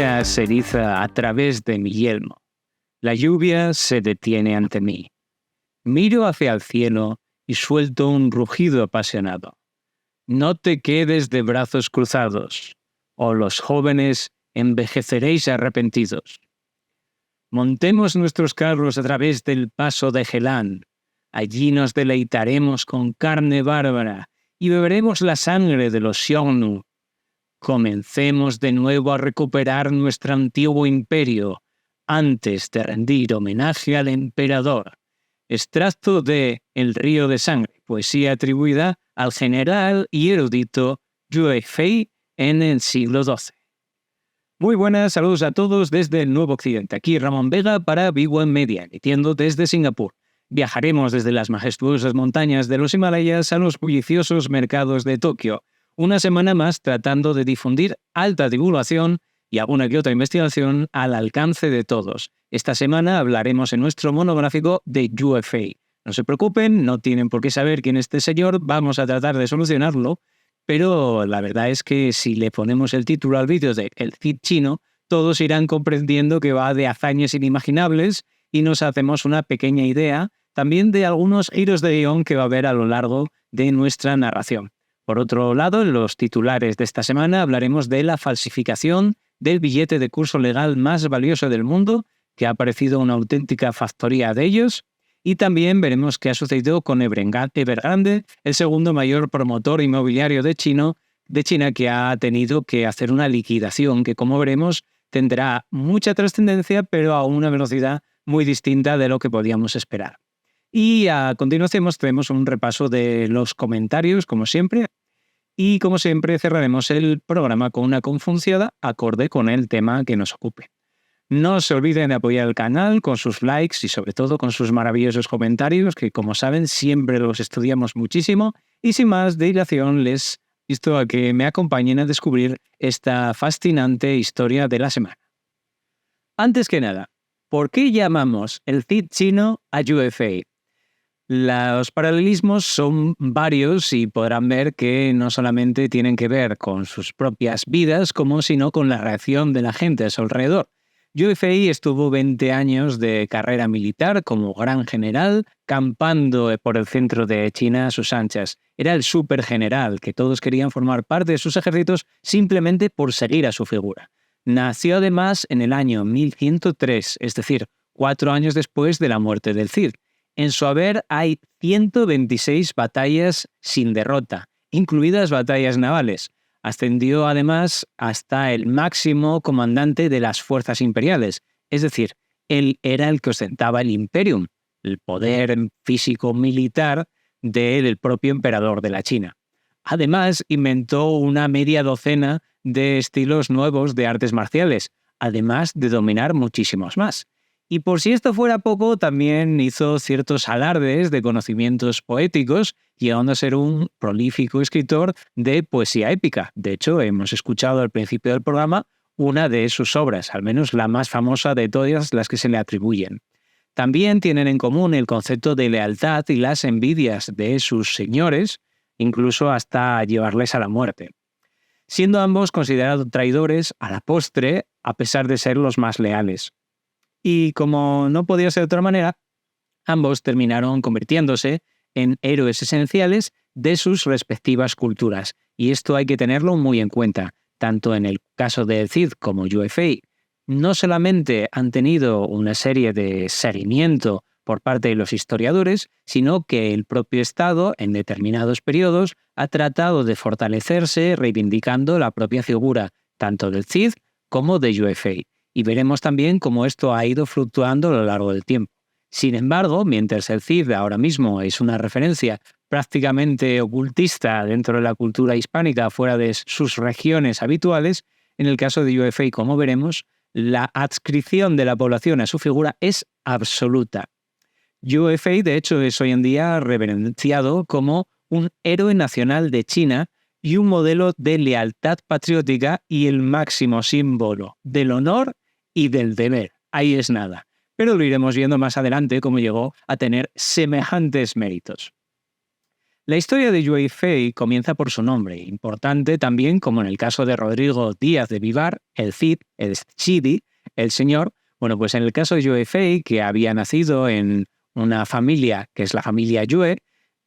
neblina se eriza a través de mi yelmo. La lluvia se detiene ante mí. Miro hacia el cielo y suelto un rugido apasionado. No te quedes de brazos cruzados, o los jóvenes envejeceréis arrepentidos. Montemos nuestros carros a través del paso de Gelán. Allí nos deleitaremos con carne bárbara y beberemos la sangre de los Xiongnu. Comencemos de nuevo a recuperar nuestro antiguo imperio antes de rendir homenaje al emperador. Extracto de El río de sangre, poesía atribuida al general y erudito Yue Fei en el siglo XII. Muy buenas, saludos a todos desde el Nuevo Occidente. Aquí Ramón Vega para B1 Media, emitiendo desde Singapur. Viajaremos desde las majestuosas montañas de los Himalayas a los bulliciosos mercados de Tokio. Una semana más tratando de difundir alta divulgación y alguna que otra investigación al alcance de todos. Esta semana hablaremos en nuestro monográfico de Yue Fei. No se preocupen, no tienen por qué saber quién es este señor, vamos a tratar de solucionarlo, pero la verdad es que si le ponemos el título al vídeo de El Cid chino, todos irán comprendiendo que va de hazañas inimaginables y nos hacemos una pequeña idea también de algunos giros de guión que va a haber a lo largo de nuestra narración. Por otro lado, en los titulares de esta semana hablaremos de la falsificación del billete de curso legal más valioso del mundo, que ha parecido una auténtica factoría de ellos, y también veremos qué ha sucedido con Evergrande, el segundo mayor promotor inmobiliario de China, que ha tenido que hacer una liquidación que, como veremos, tendrá mucha trascendencia, pero a una velocidad muy distinta de lo que podíamos esperar. Y a continuación tenemos un repaso de los comentarios, como siempre, y como siempre cerraremos el programa con una confunciada acorde con el tema que nos ocupe. No se olviden de apoyar el canal con sus likes y sobre todo con sus maravillosos comentarios, que como saben siempre los estudiamos muchísimo, y sin más dilación les insto a que me acompañen a descubrir esta fascinante historia de la semana. Antes que nada, ¿por qué llamamos el Cid chino a Yue Fei? Los paralelismos son varios y podrán ver que no solamente tienen que ver con sus propias vidas, sino con la reacción de la gente a su alrededor. Yue Fei estuvo 20 años de carrera militar como gran general, campando por el centro de China a sus anchas. Era el supergeneral, que todos querían formar parte de sus ejércitos simplemente por seguir a su figura. Nació además en el año 1103, es decir, 4 años después de la muerte del Cid. En su haber hay 126 batallas sin derrota, incluidas batallas navales. Ascendió además hasta el máximo comandante de las fuerzas imperiales, es decir, él era el que ostentaba el imperium, el poder físico militar del propio emperador de la China. Además, inventó una media docena de estilos nuevos de artes marciales, además de dominar muchísimos más. Y por si esto fuera poco, también hizo ciertos alardes de conocimientos poéticos, llegando a ser un prolífico escritor de poesía épica. De hecho, hemos escuchado al principio del programa una de sus obras, al menos la más famosa de todas las que se le atribuyen. También tienen en común el concepto de lealtad y las envidias de sus señores, incluso hasta llevarles a la muerte, siendo ambos considerados traidores a la postre, a pesar de ser los más leales. Y como no podía ser de otra manera, ambos terminaron convirtiéndose en héroes esenciales de sus respectivas culturas. Y esto hay que tenerlo muy en cuenta, tanto en el caso de Cid como Yue Fei. No solamente han tenido una serie de seguimiento por parte de los historiadores, sino que el propio Estado, en determinados periodos, ha tratado de fortalecerse reivindicando la propia figura tanto del Cid como de Yue Fei. Y veremos también cómo esto ha ido fluctuando a lo largo del tiempo. Sin embargo, mientras el Cid ahora mismo es una referencia prácticamente ocultista dentro de la cultura hispánica fuera de sus regiones habituales, en el caso de Yue Fei, como veremos, la adscripción de la población a su figura es absoluta. Yue Fei, de hecho, es hoy en día reverenciado como un héroe nacional de China y un modelo de lealtad patriótica y el máximo símbolo del honor y del deber. Ahí es nada. Pero lo iremos viendo más adelante cómo llegó a tener semejantes méritos. La historia de Yue Fei comienza por su nombre, importante también como en el caso de Rodrigo Díaz de Vivar, el Cid, el Chidi, el señor. Bueno, pues en el caso de Yue Fei, que había nacido en una familia que es la familia Yue,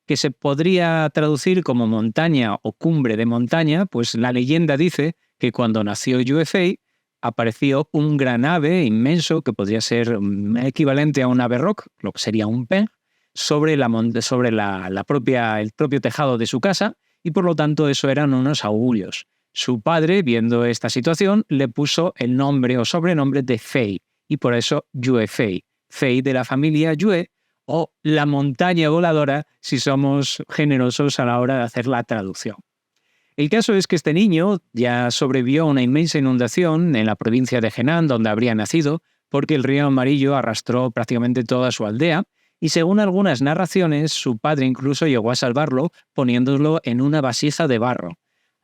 que se podría traducir como montaña o cumbre de montaña, pues la leyenda dice que cuando nació Yue Fei apareció un gran ave inmenso que podría ser equivalente a un ave rock, lo que sería un peng, sobre el propio tejado de su casa, y por lo tanto eso eran unos augurios. Su padre, viendo esta situación, le puso el nombre o sobrenombre de Fei, y por eso Yue Fei, Fei de la familia Yue, o la montaña voladora si somos generosos a la hora de hacer la traducción. El caso es que este niño ya sobrevivió a una inmensa inundación en la provincia de Henan, donde habría nacido, porque el río Amarillo arrastró prácticamente toda su aldea, y según algunas narraciones, su padre incluso llegó a salvarlo poniéndolo en una vasija de barro.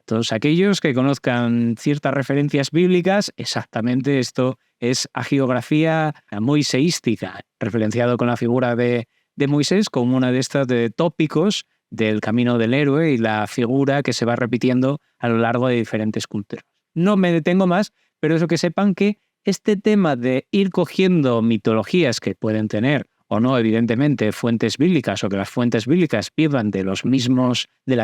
Todos aquellos que conozcan ciertas referencias bíblicas, exactamente esto es hagiografía moiseística, referenciado con la figura de Moisés como una de estas de tópicos del camino del héroe y la figura que se va repitiendo a lo largo de diferentes culturas. No me detengo más, pero eso que sepan que este tema de ir cogiendo mitologías que pueden tener o no, evidentemente, fuentes bíblicas o que las fuentes bíblicas vivan de las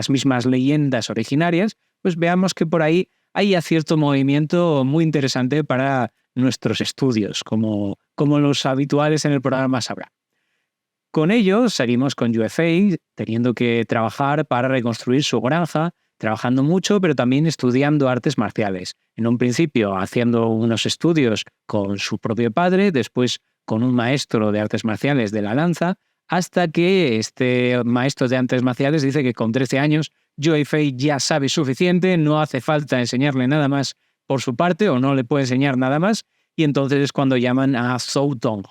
mismas leyendas originarias, pues veamos que por ahí hay cierto movimiento muy interesante para nuestros estudios, como los habituales en el programa sabrán. Con ello, seguimos con Yue Fei, teniendo que trabajar para reconstruir su granja, trabajando mucho, pero también estudiando artes marciales. En un principio, haciendo unos estudios con su propio padre, después con un maestro de artes marciales de la lanza, hasta que este maestro de artes marciales dice que con 13 años Yue Fei ya sabe suficiente, no hace falta enseñarle nada más por su parte o no le puede enseñar nada más, y entonces es cuando llaman a Zhou Tong,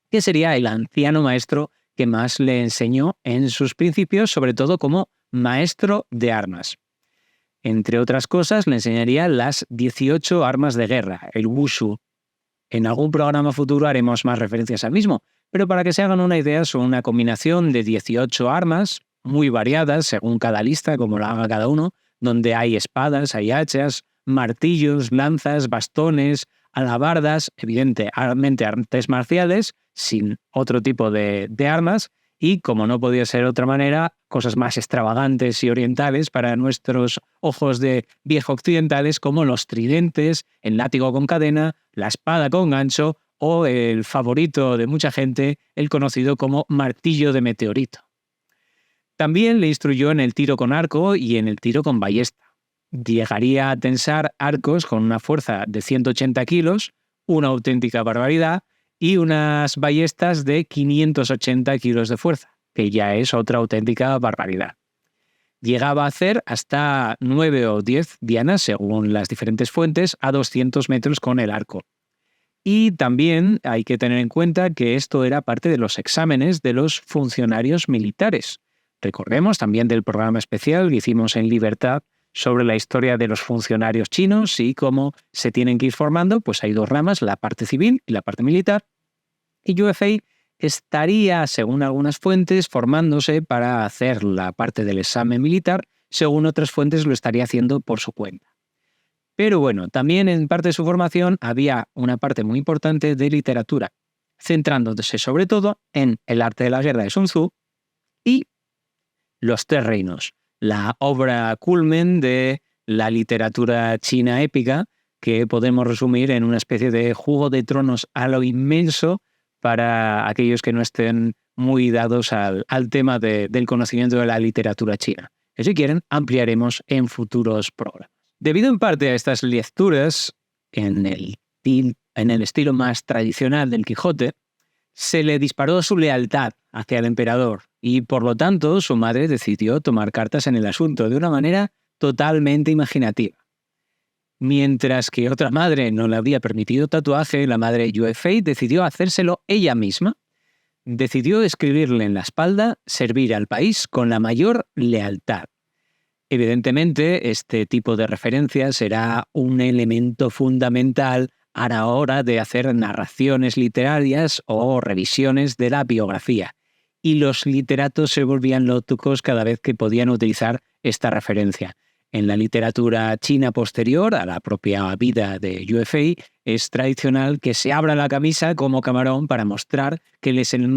que sería el anciano maestro que más le enseñó en sus principios, sobre todo como maestro de armas. Entre otras cosas, le enseñaría las 18 armas de guerra, el Wushu. En algún programa futuro haremos más referencias al mismo, pero para que se hagan una idea, son una combinación de 18 armas, muy variadas según cada lista, como la haga cada uno, donde hay espadas, hay hachas, martillos, lanzas, bastones, alabardas, evidentemente artes marciales, sin otro tipo de armas, y, como no podía ser de otra manera, cosas más extravagantes y orientales para nuestros ojos de viejo occidentales, como los tridentes, el látigo con cadena, la espada con gancho o el favorito de mucha gente, el conocido como martillo de meteorito. También le instruyó en el tiro con arco y en el tiro con ballesta. Llegaría a tensar arcos con una fuerza de 180 kilos, una auténtica barbaridad, y unas ballestas de 580 kilos de fuerza, que ya es otra auténtica barbaridad. Llegaba a hacer hasta 9 o 10 dianas, según las diferentes fuentes, a 200 metros con el arco. Y también hay que tener en cuenta que esto era parte de los exámenes de los funcionarios militares. Recordemos también del programa especial que hicimos en Libertad sobre la historia de los funcionarios chinos y cómo se tienen que ir formando, pues hay dos ramas, la parte civil y la parte militar. Y Yue Fei estaría, según algunas fuentes, formándose para hacer la parte del examen militar, según otras fuentes lo estaría haciendo por su cuenta. Pero bueno, también en parte de su formación había una parte muy importante de literatura, centrándose sobre todo en el arte de la guerra de Sun Tzu y Los Tres Reinos, la obra culmen de la literatura china épica, que podemos resumir en una especie de Juego de Tronos a lo inmenso para aquellos que no estén muy dados al tema del conocimiento de la literatura china. Y si quieren, ampliaremos en futuros programas. Debido en parte a estas lecturas, en el estilo más tradicional del Quijote, se le disparó su lealtad hacia el emperador y, por lo tanto, su madre decidió tomar cartas en el asunto de una manera totalmente imaginativa. Mientras que otra madre no le había permitido tatuaje, la madre Yue Fei decidió hacérselo ella misma. Decidió escribirle en la espalda servir al país con la mayor lealtad. Evidentemente, este tipo de referencia será un elemento fundamental a la hora de hacer narraciones literarias o revisiones de la biografía. y los literatos se volvían locos cada vez que podían utilizar esta referencia. En la literatura china posterior a la propia vida de Yue Fei, es tradicional que se abra la camisa como camarón para mostrar que él es el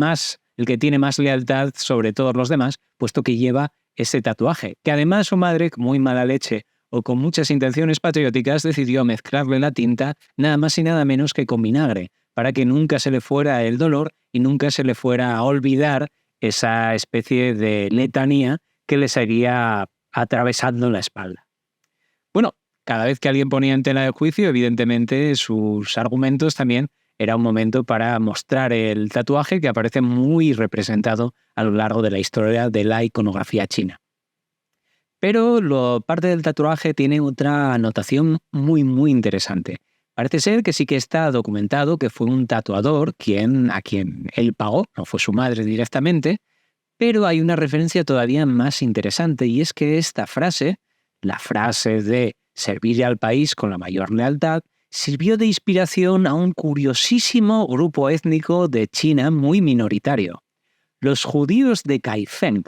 que tiene más lealtad sobre todos los demás, puesto que lleva ese tatuaje, que además su madre, con muy mala leche o con muchas intenciones patrióticas, decidió mezclarle la tinta nada más y nada menos que con vinagre, para que nunca se le fuera el dolor y nunca se le fuera a olvidar esa especie de letanía que le seguía atravesando la espalda. Bueno, cada vez que alguien ponía en tela de juicio, evidentemente sus argumentos también era un momento para mostrar el tatuaje, que aparece muy representado a lo largo de la historia de la iconografía china. Pero parte del tatuaje tiene otra anotación muy interesante. Parece ser que sí que está documentado que fue un tatuador a quien él pagó, no fue su madre directamente, pero hay una referencia todavía más interesante, y es que esta frase, la frase de servir al país con la mayor lealtad, sirvió de inspiración a un curiosísimo grupo étnico de China muy minoritario, los judíos de Kaifeng.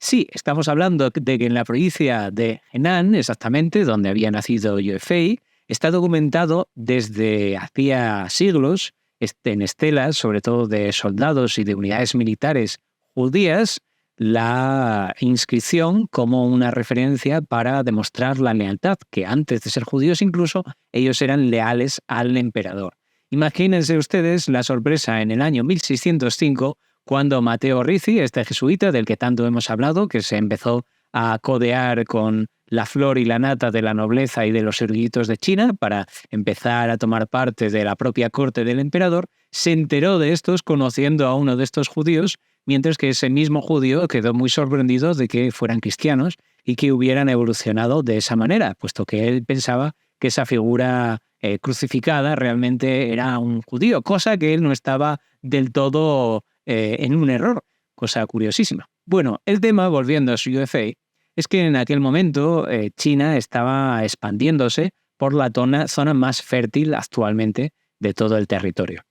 Sí, estamos hablando de que en la provincia de Henan, exactamente donde había nacido Yue Fei, está documentado desde hacía siglos en estelas, sobre todo de soldados y de unidades militares judías, la inscripción como una referencia para demostrar la lealtad, que antes de ser judíos incluso, ellos eran leales al emperador. Imagínense ustedes la sorpresa en el año 1605, cuando Mateo Ricci, este jesuita del que tanto hemos hablado, que se empezó a codear con la flor y la nata de la nobleza y de los eruditos de China para empezar a tomar parte de la propia corte del emperador, se enteró de estos conociendo a uno de estos judíos, mientras que ese mismo judío quedó muy sorprendido de que fueran cristianos y que hubieran evolucionado de esa manera, puesto que él pensaba que esa figura crucificada realmente era un judío, cosa que él no estaba del todo en un error, cosa curiosísima. Bueno, el tema, volviendo a su Yue Fei, es que en aquel momento China estaba expandiéndose por la zona más fértil actualmente de todo el territorio.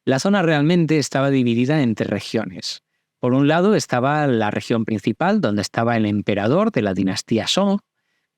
La zona realmente estaba dividida entre regiones. Por un lado estaba la región principal, donde estaba el emperador de la dinastía Song,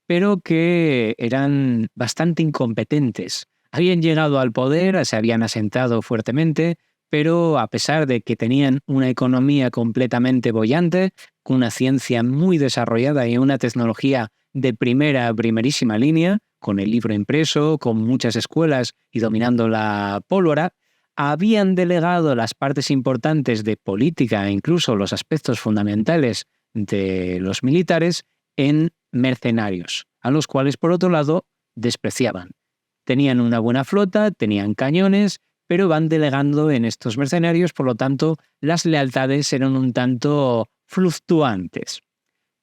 pero que eran bastante incompetentes. Habían llegado al poder, se habían asentado fuertemente, pero a pesar de que tenían una economía completamente boyante, con una ciencia muy desarrollada y una tecnología de primerísima línea, con el libro impreso, con muchas escuelas y dominando la pólvora, habían delegado las partes importantes de política e incluso los aspectos fundamentales de los militares en mercenarios, a los cuales, por otro lado, despreciaban. Tenían una buena flota, tenían cañones, pero van delegando en estos mercenarios, por lo tanto, las lealtades eran un tanto fluctuantes.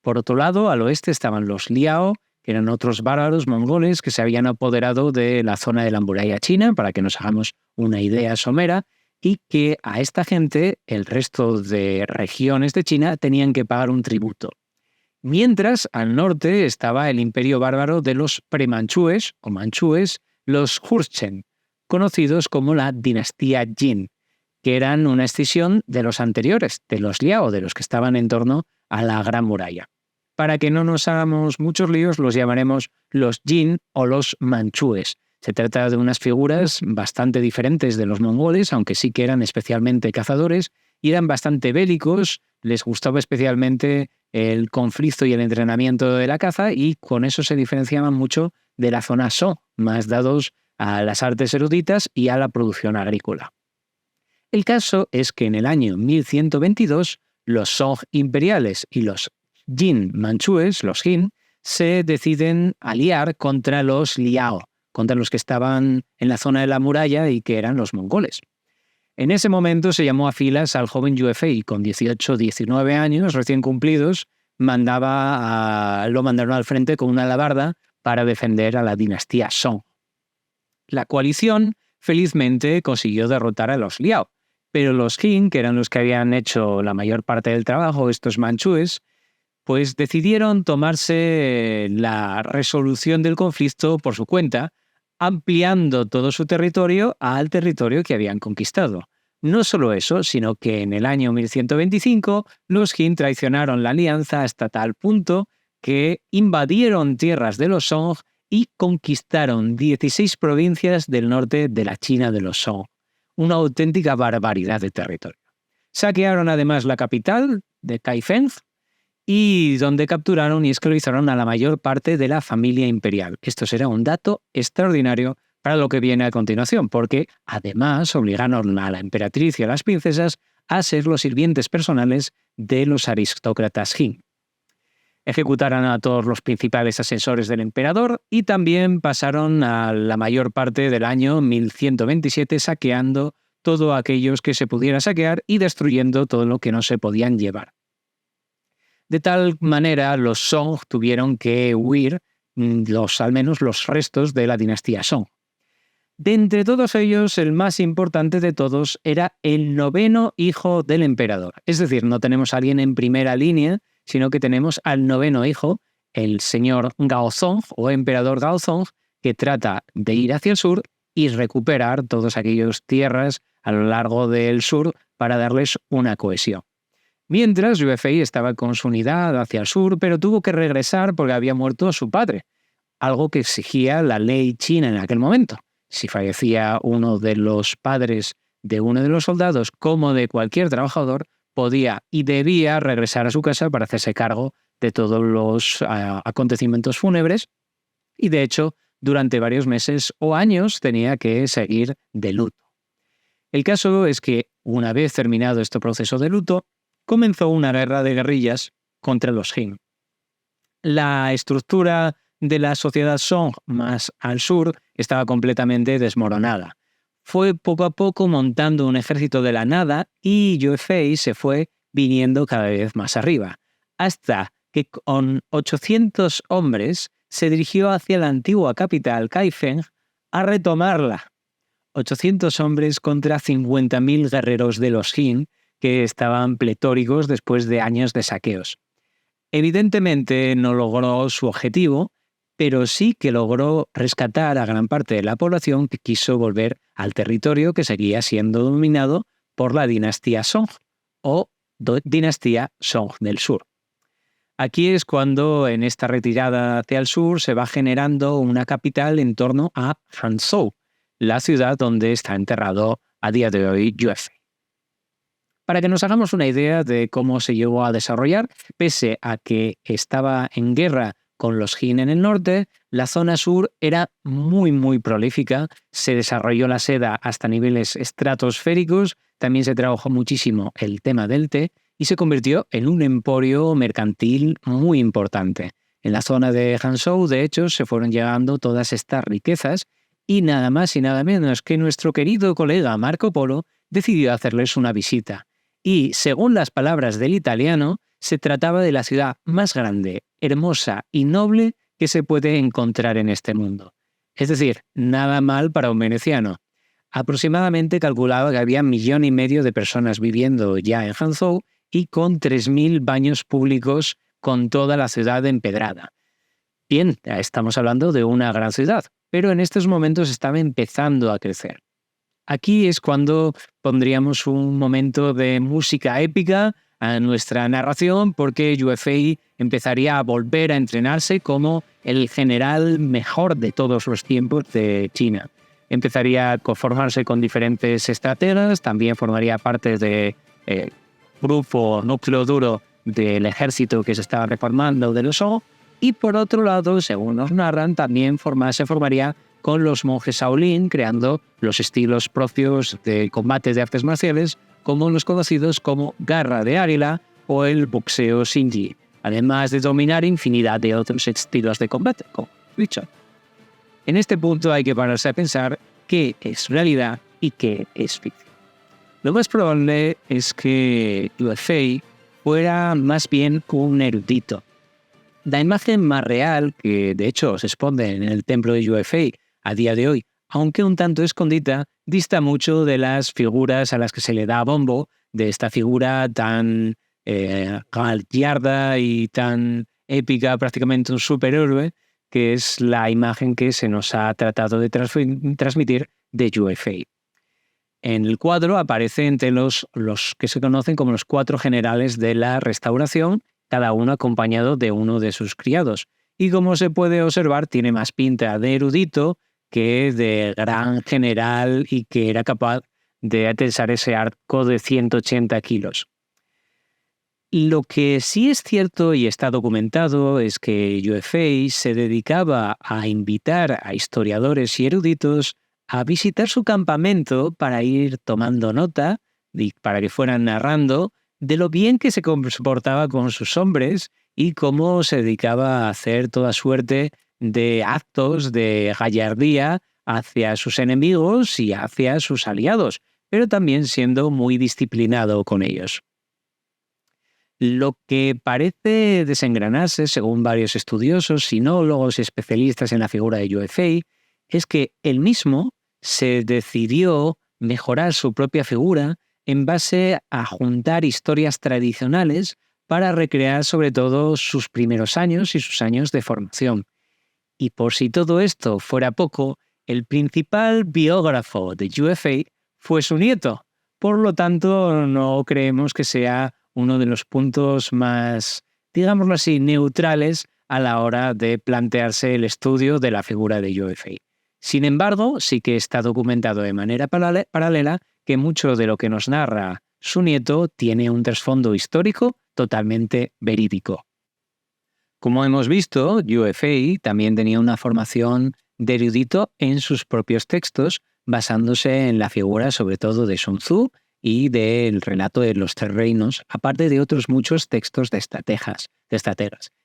Por otro lado, al oeste estaban los Liao, que eran otros bárbaros mongoles que se habían apoderado de la zona de la muralla china, para que nos hagamos una idea somera, y que a esta gente, el resto de regiones de China, tenían que pagar un tributo. Mientras, al norte estaba el imperio bárbaro de los premanchúes, o manchúes, los Jurchen, conocidos como la dinastía Jin, que eran una escisión de los anteriores, de los Liao, de los que estaban en torno a la Gran Muralla. Para que no nos hagamos muchos líos, los llamaremos los Jin o los manchúes. Se trata de unas figuras bastante diferentes de los mongoles, aunque sí que eran especialmente cazadores, y eran bastante bélicos, les gustaba especialmente el conflicto y el entrenamiento de la caza, y con eso se diferenciaban mucho de la zona So, más dados a las artes eruditas y a la producción agrícola. El caso es que en el año 1122, los Song imperiales y los Jin manchúes, los Jin, se deciden aliar contra los Liao, contra los que estaban en la zona de la muralla y que eran los mongoles. En ese momento se llamó a filas al joven Yue Fei, con 18-19 años recién cumplidos, lo mandaron al frente con una alabarda para defender a la dinastía Song. La coalición felizmente consiguió derrotar a los Liao, pero los Jin, que eran los que habían hecho la mayor parte del trabajo, estos manchúes, pues decidieron tomarse la resolución del conflicto por su cuenta, ampliando todo su territorio al territorio que habían conquistado. No solo eso, sino que en el año 1125 los Jin traicionaron la alianza hasta tal punto que invadieron tierras de los Song y conquistaron 16 provincias del norte de la China de los Song. Una auténtica barbaridad de territorio. Saquearon además la capital de Kaifeng y donde capturaron y esclavizaron a la mayor parte de la familia imperial. Esto será un dato extraordinario para lo que viene a continuación, porque además obligaron a la emperatriz y a las princesas a ser los sirvientes personales de los aristócratas Jin. Ejecutaron a todos los principales asesores del emperador y también pasaron a la mayor parte del año 1127 saqueando todo aquellos que se pudiera saquear y destruyendo todo lo que no se podían llevar. De tal manera, los Song tuvieron que huir al menos los restos de la dinastía Song. De entre todos ellos, el más importante de todos era el 9º hijo del emperador. Es decir, no tenemos a alguien en primera línea, sino que tenemos al 9º hijo, el señor Gaozong o emperador Gaozong, que trata de ir hacia el sur y recuperar todas aquellas tierras a lo largo del sur para darles una cohesión. Mientras, Yue Fei estaba con su unidad hacia el sur, pero tuvo que regresar porque había muerto su padre, algo que exigía la ley china en aquel momento. Si fallecía uno de los padres de uno de los soldados, como de cualquier trabajador, podía y debía regresar a su casa para hacerse cargo de todos los acontecimientos fúnebres y, de hecho, durante varios meses o años tenía que seguir de luto. El caso es que, una vez terminado este proceso de luto, comenzó una guerra de guerrillas contra los Jin. La estructura de la sociedad Song más al sur estaba completamente desmoronada. Fue poco a poco montando un ejército de la nada y Yue Fei se fue viniendo cada vez más arriba, hasta que con 800 hombres se dirigió hacia la antigua capital Kaifeng a retomarla. 800 hombres contra 50.000 guerreros de los Jin que estaban pletóricos después de años de saqueos. Evidentemente no logró su objetivo, pero sí que logró rescatar a gran parte de la población que quiso volver al territorio que seguía siendo dominado por la dinastía Song o dinastía Song del Sur. Aquí es cuando en esta retirada hacia el sur se va generando una capital en torno a Hanzhou, la ciudad donde está enterrado a día de hoy Yue Fei. Para que nos hagamos una idea de cómo se llegó a desarrollar, pese a que estaba en guerra con los Jin en el norte, la zona sur era muy prolífica, se desarrolló la seda hasta niveles estratosféricos, también se trabajó muchísimo el tema del té y se convirtió en un emporio mercantil muy importante. En la zona de Hanzhou, de hecho, se fueron llegando todas estas riquezas y nada más y nada menos que nuestro querido colega Marco Polo decidió hacerles una visita. Y, según las palabras del italiano, se trataba de la ciudad más grande, hermosa y noble que se puede encontrar en este mundo. Es decir, nada mal para un veneciano. Aproximadamente calculaba que había 1,5 millones de personas viviendo ya en Hanzhou y con 3.000 baños públicos con toda la ciudad empedrada. Bien, estamos hablando de una gran ciudad, pero en estos momentos estaba empezando a crecer. Aquí es cuando pondríamos un momento de música épica a nuestra narración, porque Yue Fei empezaría a volver a entrenarse como el general mejor de todos los tiempos de China. Empezaría a conformarse con diferentes estrategas, también formaría parte de grupo núcleo duro del ejército que se estaba reformando de los Song, y por otro lado, según nos narran, también se formaría con los monjes Shaolin, creando los estilos propios de combate de artes marciales, como los conocidos como garra de águila o el boxeo Xingyi, además de dominar infinidad de otros estilos de combate, como dicho. En este punto hay que pararse a pensar qué es realidad y qué es ficción. Lo más probable es que Yue Fei fuera más bien un erudito. La imagen más real, que de hecho se expone en el templo de Yue Fei a día de hoy, aunque un tanto escondida, dista mucho de las figuras a las que se le da bombo, de esta figura tan gallarda y tan épica, prácticamente un superhéroe, que es la imagen que se nos ha tratado de transmitir de Yue Fei. En el cuadro aparece entre los que se conocen como los 4 generales de la Restauración, cada uno acompañado de uno de sus criados. Y como se puede observar, tiene más pinta de erudito que de gran general y que era capaz de atensar ese arco de 180 kilos. Lo que sí es cierto y está documentado es que Yue Fei se dedicaba a invitar a historiadores y eruditos a visitar su campamento para ir tomando nota y para que fueran narrando de lo bien que se comportaba con sus hombres y cómo se dedicaba a hacer toda suerte de actos de gallardía hacia sus enemigos y hacia sus aliados, pero también siendo muy disciplinado con ellos. Lo que parece desengranarse, según varios estudiosos, sinólogos y especialistas en la figura de Yue Fei, es que él mismo se decidió mejorar su propia figura en base a juntar historias tradicionales para recrear sobre todo sus primeros años y sus años de formación. Y por si todo esto fuera poco, el principal biógrafo de Yue Fei fue su nieto. Por lo tanto, no creemos que sea uno de los puntos más, digámoslo así, neutrales a la hora de plantearse el estudio de la figura de Yue Fei. Sin embargo, sí que está documentado de manera paralela que mucho de lo que nos narra su nieto tiene un trasfondo histórico totalmente verídico. Como hemos visto, Yue Fei también tenía una formación de erudito en sus propios textos, basándose en la figura sobre todo de Sun Tzu y del relato de los 3 reinos, aparte de otros muchos textos de estrategas.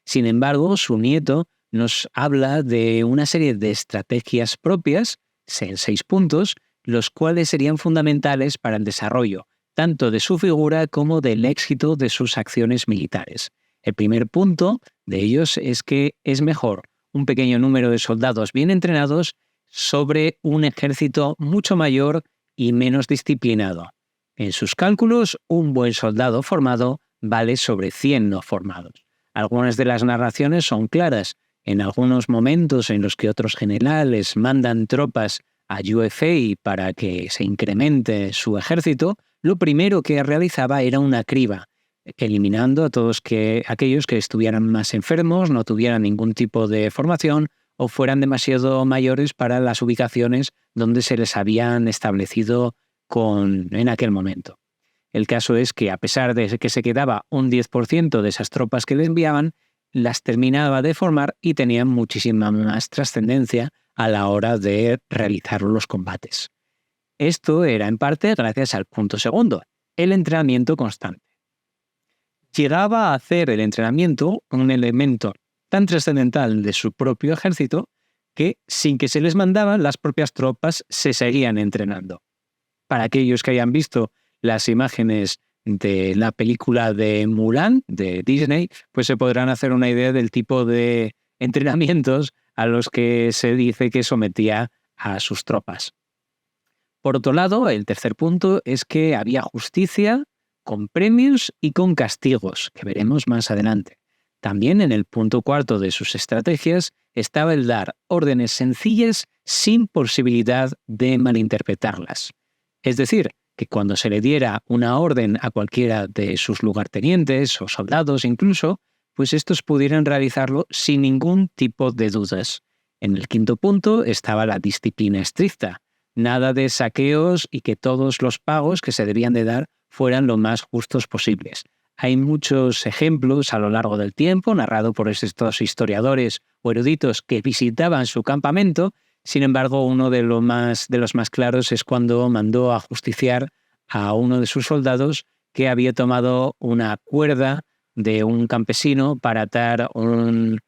Sin embargo, su nieto nos habla de una serie de estrategias propias, en 6 puntos, los cuales serían fundamentales para el desarrollo, tanto de su figura como del éxito de sus acciones militares. El primer punto de ellos es que es mejor un pequeño número de soldados bien entrenados sobre un ejército mucho mayor y menos disciplinado. En sus cálculos, un buen soldado formado vale sobre 100 no formados. Algunas de las narraciones son claras. En algunos momentos en los que otros generales mandan tropas a Yue Fei para que se incremente su ejército, lo primero que realizaba era una criba, eliminando a todos aquellos que estuvieran más enfermos, no tuvieran ningún tipo de formación o fueran demasiado mayores para las ubicaciones donde se les habían establecido en aquel momento. El caso es que a pesar de que se quedaba un 10% de esas tropas que le enviaban, las terminaba de formar y tenían muchísima más trascendencia a la hora de realizar los combates. Esto era en parte gracias al punto segundo, el entrenamiento constante. Llegaba a hacer el entrenamiento un elemento tan trascendental de su propio ejército que, sin que se les mandaban, las propias tropas se seguían entrenando. Para aquellos que hayan visto las imágenes de la película de Mulan, de Disney, pues se podrán hacer una idea del tipo de entrenamientos a los que se dice que sometía a sus tropas. Por otro lado, el tercer punto es que había justicia con premios y con castigos, que veremos más adelante. También en el punto cuarto de sus estrategias estaba el dar órdenes sencillas sin posibilidad de malinterpretarlas. Es decir, que cuando se le diera una orden a cualquiera de sus lugartenientes o soldados incluso, pues estos pudieran realizarlo sin ningún tipo de dudas. En el quinto punto estaba la disciplina estricta. Nada de saqueos y que todos los pagos que se debían de dar fueran lo más justos posibles. Hay muchos ejemplos a lo largo del tiempo, narrado por estos historiadores o eruditos que visitaban su campamento. Sin embargo, uno de los más claros es cuando mandó a justiciar a uno de sus soldados que había tomado una cuerda de un campesino para atar un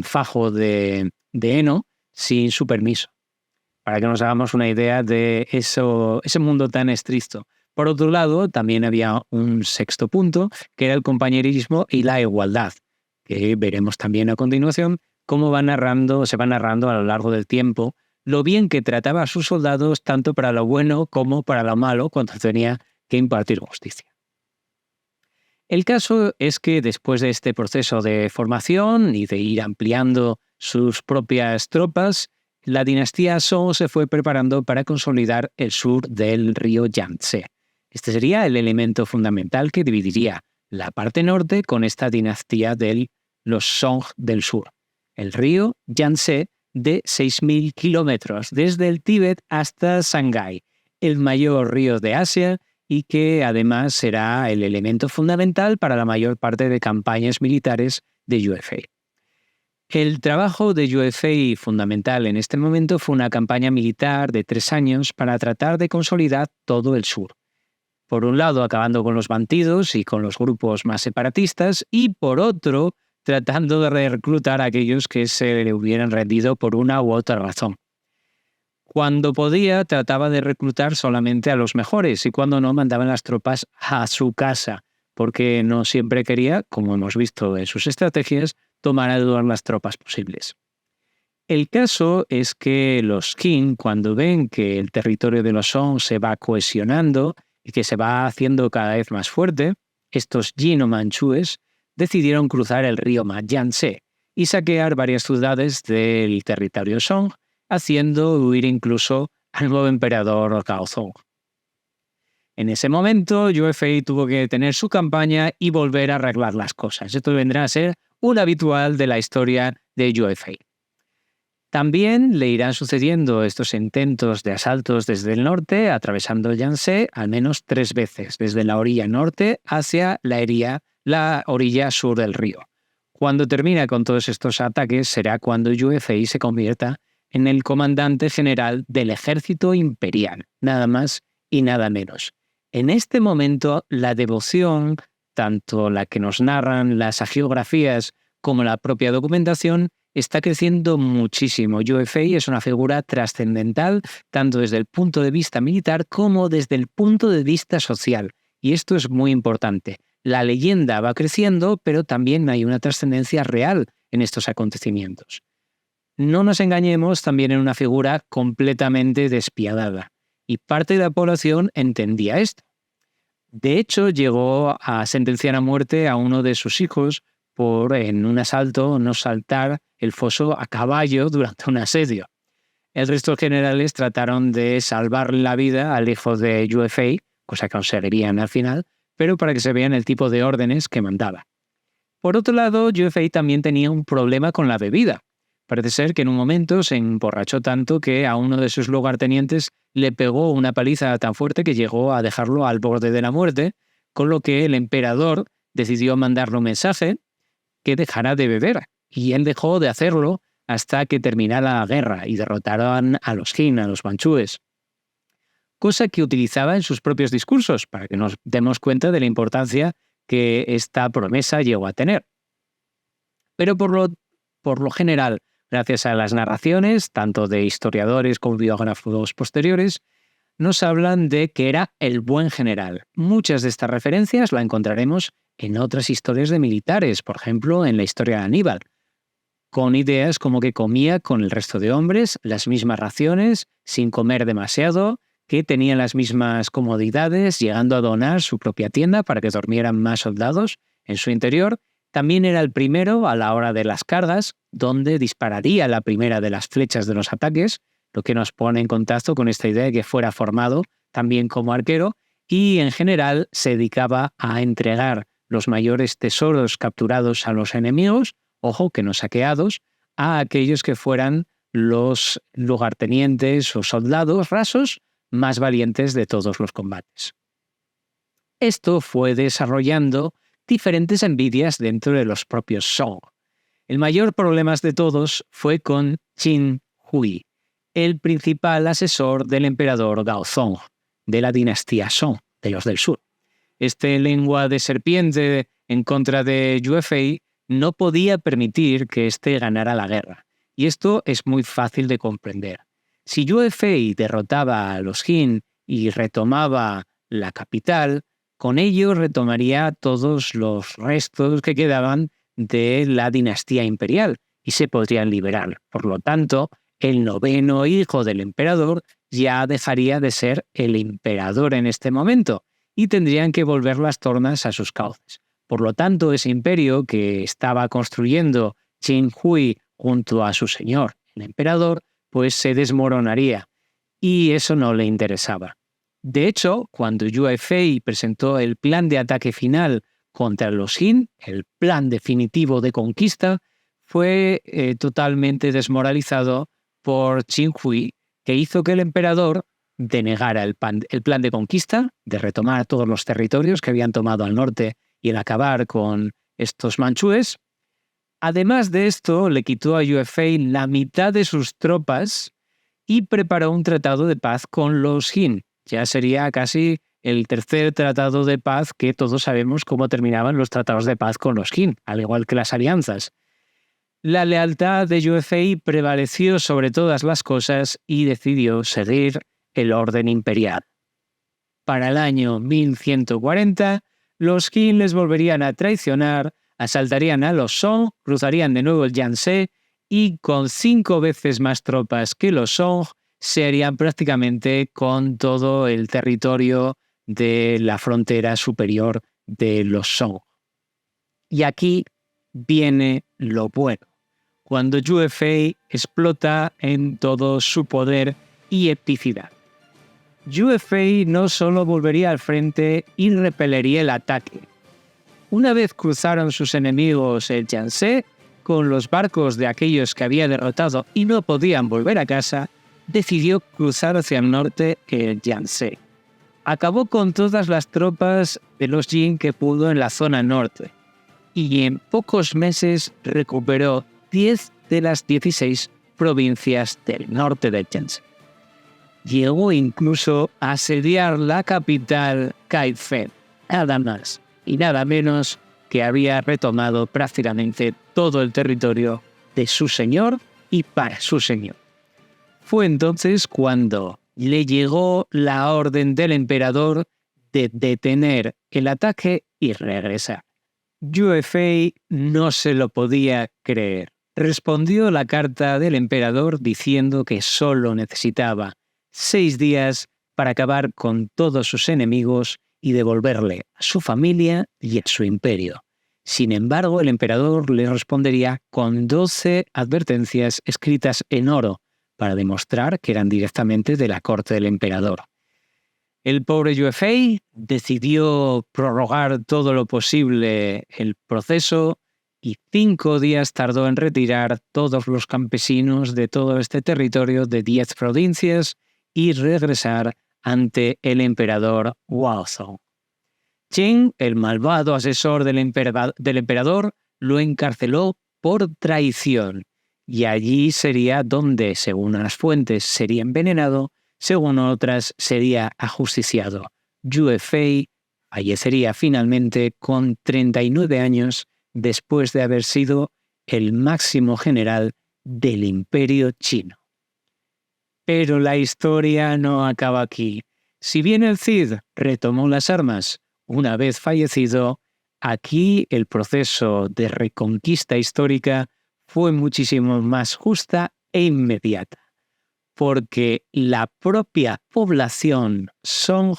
fajo de heno sin su permiso, para que nos hagamos una idea de ese mundo tan estricto. Por otro lado, también había un sexto punto, que era el compañerismo y la igualdad, que veremos también a continuación cómo se va narrando a lo largo del tiempo lo bien que trataba a sus soldados tanto para lo bueno como para lo malo cuando tenía que impartir justicia. El caso es que después de este proceso de formación y de ir ampliando sus propias tropas, la dinastía Song se fue preparando para consolidar el sur del río Yangtze. Este sería el elemento fundamental que dividiría la parte norte con esta dinastía de los Song del sur. El río Yangtze de 6.000 kilómetros, desde el Tíbet hasta Shanghái, el mayor río de Asia y que además será el elemento fundamental para la mayor parte de campañas militares de Yue Fei. El trabajo de Yue Fei fundamental en este momento fue una campaña militar de 3 años para tratar de consolidar todo el sur. Por un lado, acabando con los bandidos y con los grupos más separatistas, y por otro, tratando de reclutar a aquellos que se le hubieran rendido por una u otra razón. Cuando podía, trataba de reclutar solamente a los mejores y cuando no, mandaban las tropas a su casa, porque no siempre quería, como hemos visto en sus estrategias, tomar a todas las tropas posibles. El caso es que los Qin, cuando ven que el territorio de los Song se va cohesionando y que se va haciendo cada vez más fuerte, estos Jin o manchúes decidieron cruzar el río Yangtze y saquear varias ciudades del territorio Song, haciendo huir incluso al nuevo emperador Gaozong. En ese momento, Yue Fei tuvo que detener su campaña y volver a arreglar las cosas. Esto vendrá a ser un habitual de la historia de Yue Fei. También le irán sucediendo estos intentos de asaltos desde el norte, atravesando Yangtze al menos 3 veces, desde la orilla norte hacia la orilla sur del río. Cuando termina con todos estos ataques será cuando Yue Fei se convierta en el comandante general del ejército imperial, nada más y nada menos. En este momento, la devoción, tanto la que nos narran las hagiografías como la propia documentación, está creciendo muchísimo. Yue Fei es una figura trascendental, tanto desde el punto de vista militar como desde el punto de vista social. Y esto es muy importante. La leyenda va creciendo, pero también hay una trascendencia real en estos acontecimientos. No nos engañemos, también en una figura completamente despiadada. Y parte de la población entendía esto. De hecho, llegó a sentenciar a muerte a uno de sus hijos por, en un asalto, no saltar el foso a caballo durante un asedio. El resto de generales trataron de salvar la vida al hijo de Yue Fei, cosa que conseguirían al final, pero para que se vean el tipo de órdenes que mandaba. Por otro lado, Yue Fei también tenía un problema con la bebida. Parece ser que en un momento se emborrachó tanto que a uno de sus lugartenientes le pegó una paliza tan fuerte que llegó a dejarlo al borde de la muerte, con lo que el emperador decidió mandarle un mensaje que dejara de beber, y él dejó de hacerlo hasta que terminara la guerra y derrotaron a los Qin, a los manchúes. Cosa que utilizaba en sus propios discursos, para que nos demos cuenta de la importancia que esta promesa llegó a tener. Pero por lo general, gracias a las narraciones, tanto de historiadores como biógrafos posteriores, nos hablan de que era el buen general. Muchas de estas referencias las encontraremos en otras historias de militares, por ejemplo, en la historia de Aníbal, con ideas como que comía con el resto de hombres las mismas raciones, sin comer demasiado, que tenían las mismas comodidades, llegando a donar su propia tienda para que durmieran más soldados en su interior. También era el primero a la hora de las cargas, donde dispararía la primera de las flechas de los ataques, lo que nos pone en contacto con esta idea de que fuera formado también como arquero, y en general se dedicaba a entregar los mayores tesoros capturados a los enemigos, ojo que no saqueados, a aquellos que fueran los lugartenientes o soldados rasos más valientes de todos los combates. Esto fue desarrollando diferentes envidias dentro de los propios Song. El mayor problema de todos fue con Qin Hui, el principal asesor del emperador Gaozong, de la dinastía Song, de los del sur. Este lengua de serpiente en contra de Yue Fei no podía permitir que éste ganara la guerra. Y esto es muy fácil de comprender. Si Yue Fei derrotaba a los Qin y retomaba la capital, con ello retomaría todos los restos que quedaban de la dinastía imperial y se podrían liberar. Por lo tanto, el noveno hijo del emperador ya dejaría de ser el emperador en este momento y tendrían que volver las tornas a sus cauces. Por lo tanto, ese imperio que estaba construyendo Qin Hui junto a su señor, el emperador, pues se desmoronaría, y eso no le interesaba. De hecho, cuando Yue Fei presentó el plan de ataque final contra los Jin, el plan definitivo de conquista, fue totalmente desmoralizado por Qin Hui, que hizo que el emperador denegara el plan de conquista, de retomar todos los territorios que habían tomado al norte y el acabar con estos manchúes. Además de esto, le quitó a Yue Fei la mitad de sus tropas y preparó un tratado de paz con los Jin. Ya sería casi el tercer tratado de paz, que todos sabemos cómo terminaban los tratados de paz con los Jin, al igual que las alianzas. La lealtad de Yue Fei prevaleció sobre todas las cosas y decidió seguir el orden imperial. Para el año 1140, los Jin les volverían a traicionar, asaltarían a los Song, cruzarían de nuevo el Yangtze y con 5 veces más tropas que los Song se harían prácticamente con todo el territorio de la frontera superior de los Song. Y aquí viene lo bueno, cuando Yue Fei explota en todo su poder y epicidad. Yue Fei no solo volvería al frente y repelería el ataque. Una vez cruzaron sus enemigos el Yangtze, con los barcos de aquellos que había derrotado y no podían volver a casa, decidió cruzar hacia el norte el Yangtze. Acabó con todas las tropas de los Jin que pudo en la zona norte, y en pocos meses recuperó 10 de las 16 provincias del norte del Yangtze. Llegó incluso a asediar la capital Kaifeng, nada más y nada menos que había retomado prácticamente todo el territorio de su señor y para su señor. Fue entonces cuando le llegó la orden del emperador de detener el ataque y regresar. Yue Fei no se lo podía creer. Respondió la carta del emperador diciendo que solo necesitaba 6 días para acabar con todos sus enemigos y devolverle a su familia y a su imperio. Sin embargo, el emperador le respondería con 12 advertencias escritas en oro para demostrar que eran directamente de la corte del emperador. El pobre Yue Fei decidió prorrogar todo lo posible el proceso y 5 días tardó en retirar todos los campesinos de todo este territorio de 10 provincias y regresar ante el emperador Huaozong. Chen, el malvado asesor del emperador, lo encarceló por traición y allí sería donde, según unas fuentes, sería envenenado, según otras sería ajusticiado. Yue Fei fallecería finalmente con 39 años después de haber sido el máximo general del Imperio chino. Pero la historia no acaba aquí. Si bien el Cid retomó las armas una vez fallecido, aquí el proceso de reconquista histórica fue muchísimo más justa e inmediata, porque la propia población Song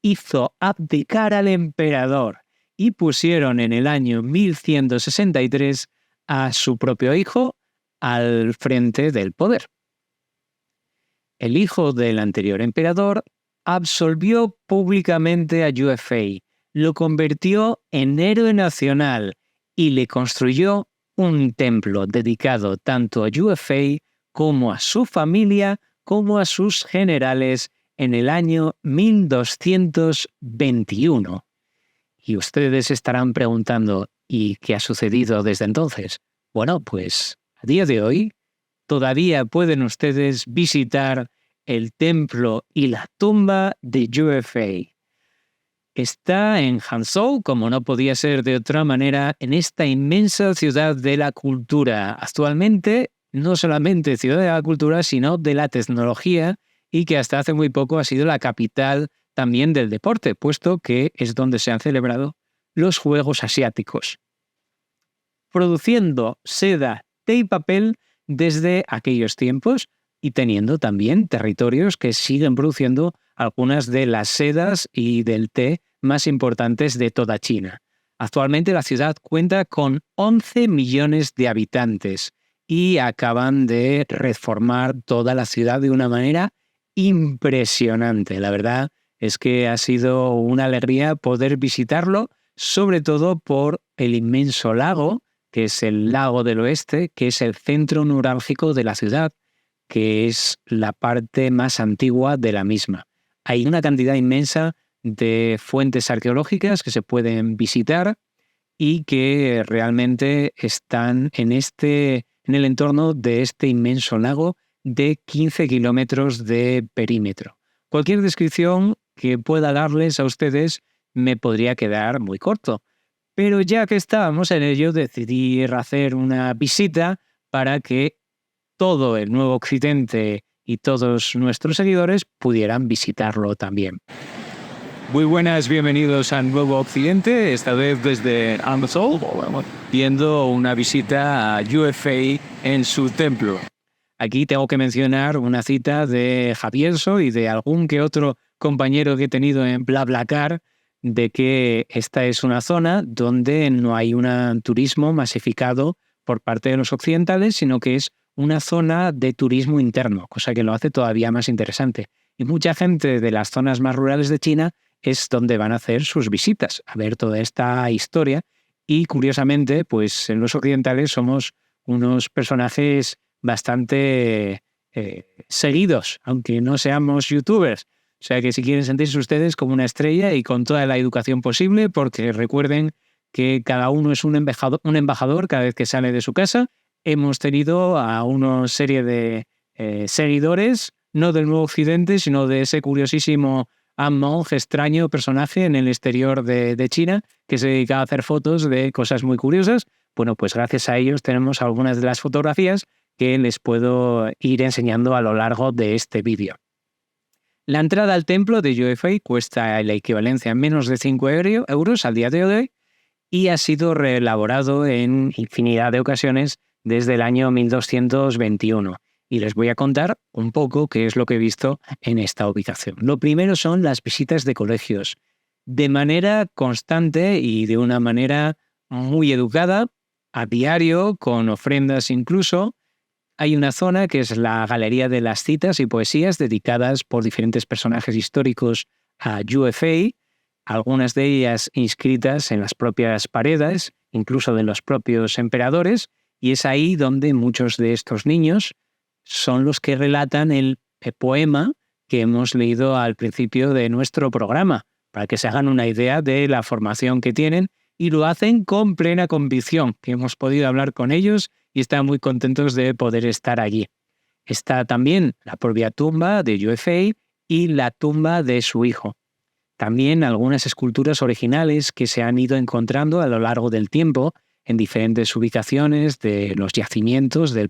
hizo abdicar al emperador y pusieron en el año 1163 a su propio hijo al frente del poder. El hijo del anterior emperador absolvió públicamente a Yue Fei, lo convirtió en héroe nacional y le construyó un templo dedicado tanto a Yue Fei como a su familia, como a sus generales en el año 1221. Y ustedes estarán preguntando, ¿y qué ha sucedido desde entonces? Bueno, pues a día de hoy todavía pueden ustedes visitar el templo y la tumba de Yue Fei. Está en Hangzhou, como no podía ser de otra manera, en esta inmensa ciudad de la cultura. Actualmente, no solamente ciudad de la cultura, sino de la tecnología, y que hasta hace muy poco ha sido la capital también del deporte, puesto que es donde se han celebrado los Juegos Asiáticos. Produciendo seda, té y papel desde aquellos tiempos y teniendo también territorios que siguen produciendo algunas de las sedas y del té más importantes de toda China. Actualmente la ciudad cuenta con 11 millones de habitantes y acaban de reformar toda la ciudad de una manera impresionante. La verdad es que ha sido una alegría poder visitarlo, sobre todo por el inmenso lago, que es el Lago del Oeste, que es el centro neurálgico de la ciudad, que es la parte más antigua de la misma. Hay una cantidad inmensa de fuentes arqueológicas que se pueden visitar y que realmente están en el entorno de este inmenso lago de 15 kilómetros de perímetro. Cualquier descripción que pueda darles a ustedes me podría quedar muy corto, pero ya que estábamos en ello, decidí hacer una visita para que todo el Nuevo Occidente y todos nuestros seguidores pudieran visitarlo también. Muy buenas, bienvenidos a Nuevo Occidente, esta vez desde Amazon, viendo una visita a UFA en su templo. Aquí tengo que mencionar una cita de Javierso y de algún que otro compañero que he tenido en BlaBlaCar, de que esta es una zona donde no hay un turismo masificado por parte de los occidentales, sino que es una zona de turismo interno, cosa que lo hace todavía más interesante. Y mucha gente de las zonas más rurales de China es donde van a hacer sus visitas, a ver toda esta historia. Y curiosamente, pues en los occidentales somos unos personajes bastante seguidos, aunque no seamos youtubers. O sea que si quieren sentirse ustedes como una estrella y con toda la educación posible, porque recuerden que cada uno es un embajador cada vez que sale de su casa. Hemos tenido a una serie de seguidores, no del Nuevo Occidente, sino de ese curiosísimo monje extraño personaje en el exterior de China que se dedicaba a hacer fotos de cosas muy curiosas. Bueno, pues gracias a ellos tenemos algunas de las fotografías que les puedo ir enseñando a lo largo de este vídeo. La entrada al templo de UFA cuesta la equivalencia a menos de 5 euros al día de hoy y ha sido reelaborado en infinidad de ocasiones desde el año 1221. Y les voy a contar un poco qué es lo que he visto en esta ubicación. Lo primero son las visitas de colegios. De manera constante y de una manera muy educada, a diario, con ofrendas incluso, hay una zona que es la Galería de las Citas y Poesías dedicadas por diferentes personajes históricos a UFA, algunas de ellas inscritas en las propias paredes, incluso de los propios emperadores, y es ahí donde muchos de estos niños son los que relatan el poema que hemos leído al principio de nuestro programa, para que se hagan una idea de la formación que tienen, y lo hacen con plena convicción, que hemos podido hablar con ellos y están muy contentos de poder estar allí. Está también la propia tumba de UFA y la tumba de su hijo. También algunas esculturas originales que se han ido encontrando a lo largo del tiempo en diferentes ubicaciones de los yacimientos de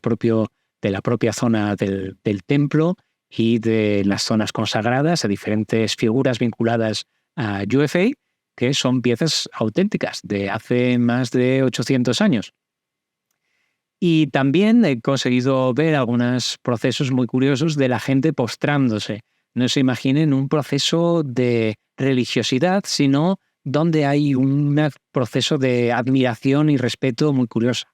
la propia zona del templo y de las zonas consagradas a diferentes figuras vinculadas a UFA, que son piezas auténticas de hace más de 800 años. Y también he conseguido ver algunos procesos muy curiosos de la gente postrándose. No se imaginen un proceso de religiosidad, sino donde hay un proceso de admiración y respeto muy curioso.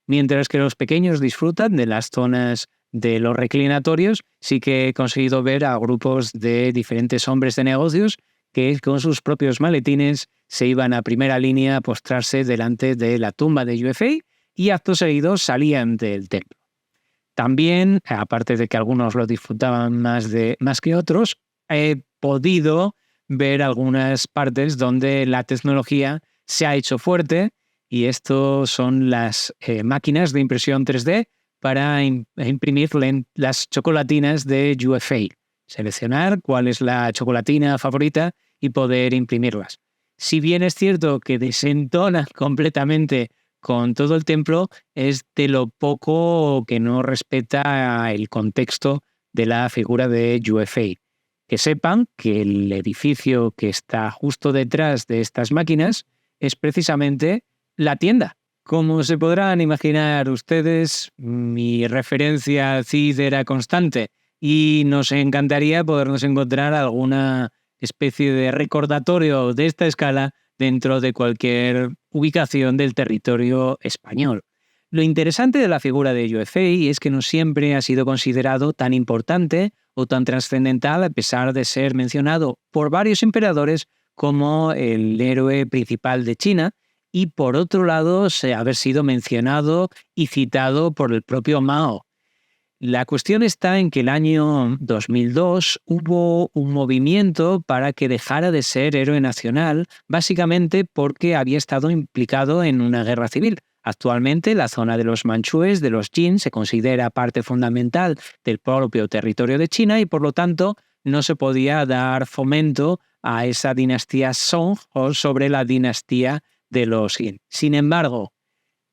Mientras que los pequeños disfrutan de las zonas de los reclinatorios, sí que he conseguido ver a grupos de diferentes hombres de negocios que con sus propios maletines se iban a primera línea a postrarse delante de la tumba de UFA y acto seguido salían del templo. También, aparte de que algunos lo disfrutaban más que otros, he podido ver algunas partes donde la tecnología se ha hecho fuerte y esto son las máquinas de impresión 3D para imprimir las chocolatinas de UFA. Seleccionar cuál es la chocolatina favorita y poder imprimirlas. Si bien es cierto que desentona completamente con todo el templo, es de lo poco que no respeta el contexto de la figura de UFA. Que sepan que el edificio que está justo detrás de estas máquinas es precisamente la tienda. Como se podrán imaginar ustedes, mi referencia CID era constante y nos encantaría podernos encontrar alguna especie de recordatorio de esta escala dentro de cualquier ubicación del territorio español. Lo interesante de la figura de Yue es que no siempre ha sido considerado tan importante o tan trascendental a pesar de ser mencionado por varios emperadores como el héroe principal de China y por otro lado haber sido mencionado y citado por el propio Mao. La cuestión está en que el año 2002 hubo un movimiento para que dejara de ser héroe nacional, básicamente porque había estado implicado en una guerra civil. Actualmente, la zona de los manchúes, de los Jin, se considera parte fundamental del propio territorio de China y, por lo tanto, no se podía dar fomento a esa dinastía Song o sobre la dinastía de los Jin. Sin embargo,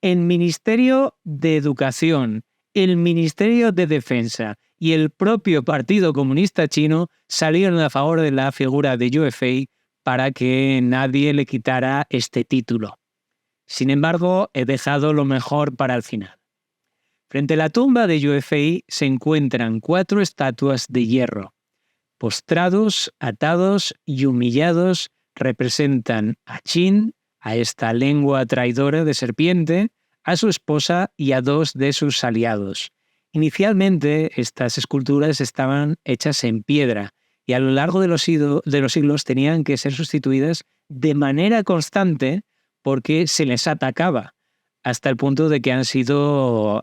el Ministerio de Educación, el Ministerio de Defensa y el propio Partido Comunista Chino salieron a favor de la figura de Yue Fei para que nadie le quitara este título. Sin embargo, he dejado lo mejor para el final. Frente a la tumba de Yue Fei se encuentran 4 estatuas de hierro. Postrados, atados y humillados representan a Qin, a esta lengua traidora de serpiente, a su esposa y a 2 de sus aliados. Inicialmente, estas esculturas estaban hechas en piedra y a lo largo de los siglos tenían que ser sustituidas de manera constante porque se les atacaba, hasta el punto de que han sido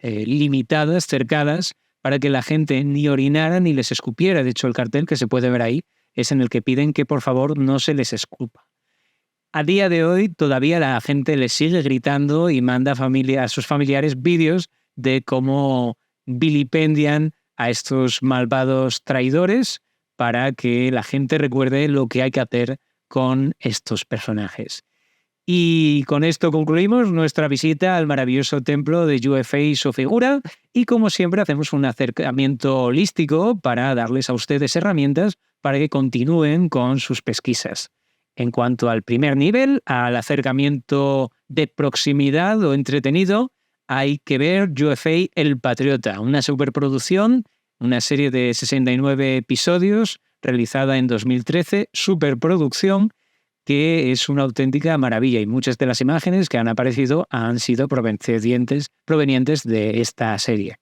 limitadas, cercadas, para que la gente ni orinara ni les escupiera. De hecho, el cartel que se puede ver ahí es en el que piden que por favor no se les escupa. A día de hoy todavía la gente les sigue gritando y manda a sus familiares vídeos de cómo vilipendian a estos malvados traidores para que la gente recuerde lo que hay que hacer con estos personajes. Y con esto concluimos nuestra visita al maravilloso templo de Yue Fei y su figura y como siempre hacemos un acercamiento holístico para darles a ustedes herramientas para que continúen con sus pesquisas. En cuanto al primer nivel, al acercamiento de proximidad o entretenido, hay que ver Yue Fei el Patriota, una superproducción, una serie de 69 episodios realizada en 2013, superproducción, que es una auténtica maravilla y muchas de las imágenes que han aparecido han sido provenientes de esta serie.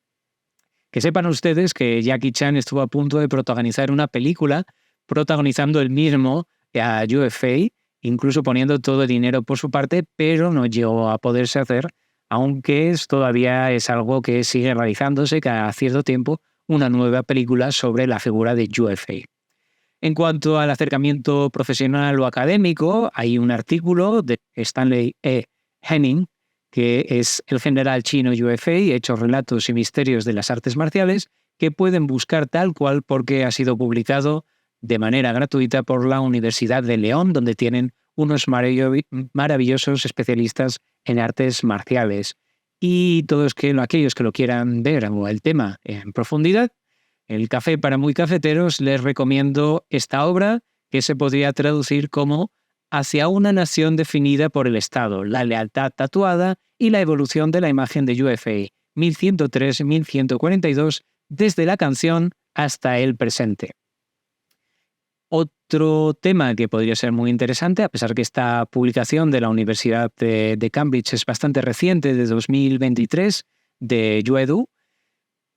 Que sepan ustedes que Jackie Chan estuvo a punto de protagonizar una película protagonizando él mismo a Yue Fei, incluso poniendo todo el dinero por su parte, pero no llegó a poderse hacer, aunque todavía es algo que sigue realizándose cada cierto tiempo, una nueva película sobre la figura de Yue Fei. En cuanto al acercamiento profesional o académico, hay un artículo de Stanley E. Henning, que es el general chino Yue Fei, Hechos, relatos y misterios de las artes marciales, que pueden buscar tal cual porque ha sido publicado de manera gratuita por la Universidad de León, donde tienen unos maravillosos especialistas en artes marciales. Y todos aquellos que lo quieran ver o el tema en profundidad, el café para muy cafeteros, les recomiendo esta obra que se podría traducir como Hacia una nación definida por el Estado, la lealtad tatuada y la evolución de la imagen de Yue Fei, 1103-1142, desde la canción hasta el presente. Otro tema que podría ser muy interesante, a pesar que esta publicación de la Universidad de Cambridge es bastante reciente, de 2023, de Yue Du,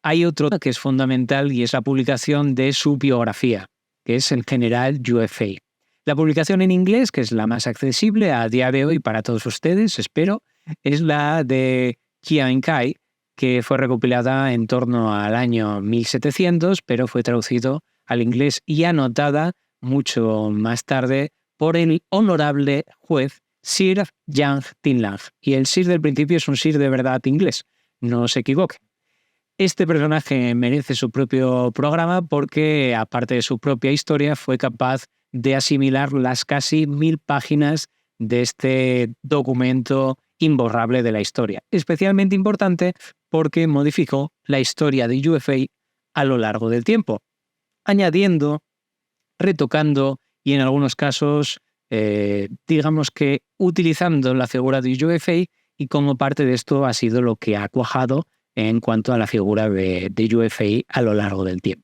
hay otro que es fundamental y es la publicación de su biografía, que es el general Yue Fei. La publicación en inglés, que es la más accesible a día de hoy para todos ustedes, espero, es la de Qian Kai, que fue recopilada en torno al año 1700, pero fue traducido al inglés y anotada mucho más tarde por el honorable juez Sir Yang Tinlang. Y el Sir del principio es un Sir de verdad inglés, no se equivoque. Este personaje merece su propio programa porque, aparte de su propia historia, fue capaz de asimilar las casi 1000 páginas de este documento imborrable de la historia. Especialmente importante porque modificó la historia de Yue Fei a lo largo del tiempo, añadiendo, retocando y en algunos casos, digamos que utilizando la figura de Yue Fei, y como parte de esto ha sido lo que ha cuajado en cuanto a la figura de Yue Fei a lo largo del tiempo.